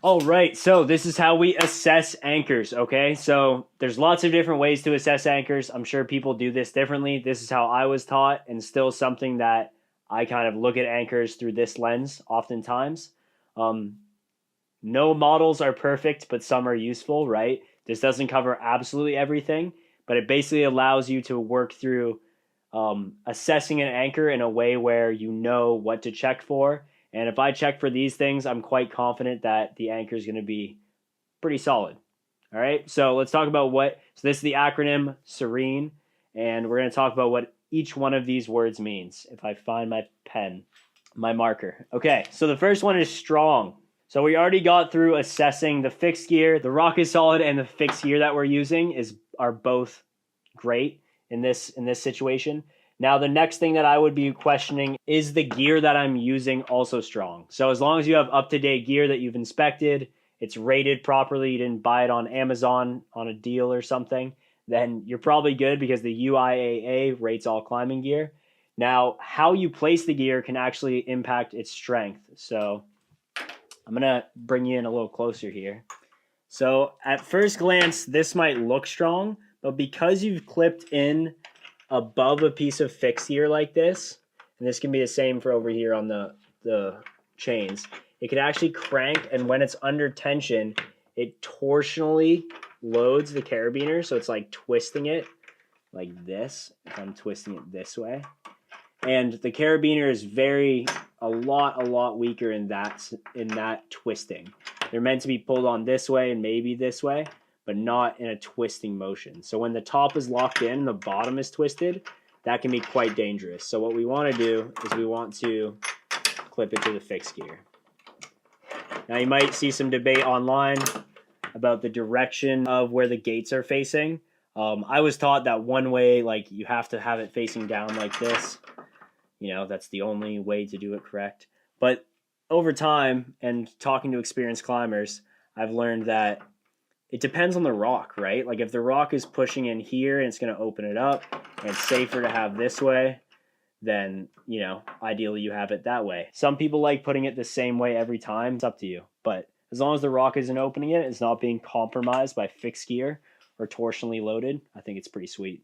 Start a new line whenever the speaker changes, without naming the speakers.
All right, so this is how we assess anchors, okay? So there's lots of different ways to assess anchors. I'm sure people do this differently. This is how I was taught, and still something that I kind of look at anchors through this lens oftentimes. Um, no models are perfect, but some are useful, right? This doesn't cover absolutely everything, but it basically allows you to work through assessing an anchor in a way where you know what to check for. And if I check for these things, I'm quite confident that the anchor is going to be pretty solid. All right, so let's talk about what. So this is the acronym SERENE, and we're going to talk about what each one of these words means. If I find my pen, my marker. Okay, so the first one is strong. So we already got through assessing the fixed gear. The rock is solid, and the fixed gear that we're using are both great in this situation. Now the next thing that I would be questioning is the gear that I'm using also strong. So as long as you have up-to-date gear that you've inspected, it's rated properly, you didn't buy it on Amazon on a deal or something, then you're probably good because the UIAA rates all climbing gear. Now, how you place the gear can actually impact its strength. So I'm going to bring you in a little closer here. So at first glance, this might look strong, but because you've clipped in above a piece of fixed gear like this, and this can be the same for over here on the chains, it can actually crank, and when it's under tension, it torsionally loads the carabiner, so it's like twisting it like this, if I'm twisting it this way. And the carabiner is a lot weaker in that twisting. They're meant to be pulled on this way and maybe this way, but not in a twisting motion. So when the top is locked in and the bottom is twisted, that can be quite dangerous. So what we want to do is we want to clip it to the fixed gear. Now you might see some debate online about the direction of where the gates are facing. I was taught that one way, like you have to have it facing down like this. That's the only way to do it correct. But over time and talking to experienced climbers, I've learned that it depends on the rock, right? Like if the rock is pushing in here and it's going to open it up and it's safer to have this way, then, ideally you have it that way. Some people like putting it the same way every time. It's up to you. But as long as the rock isn't opening it, it's not being compromised by fixed gear or torsionally loaded, I think it's pretty sweet.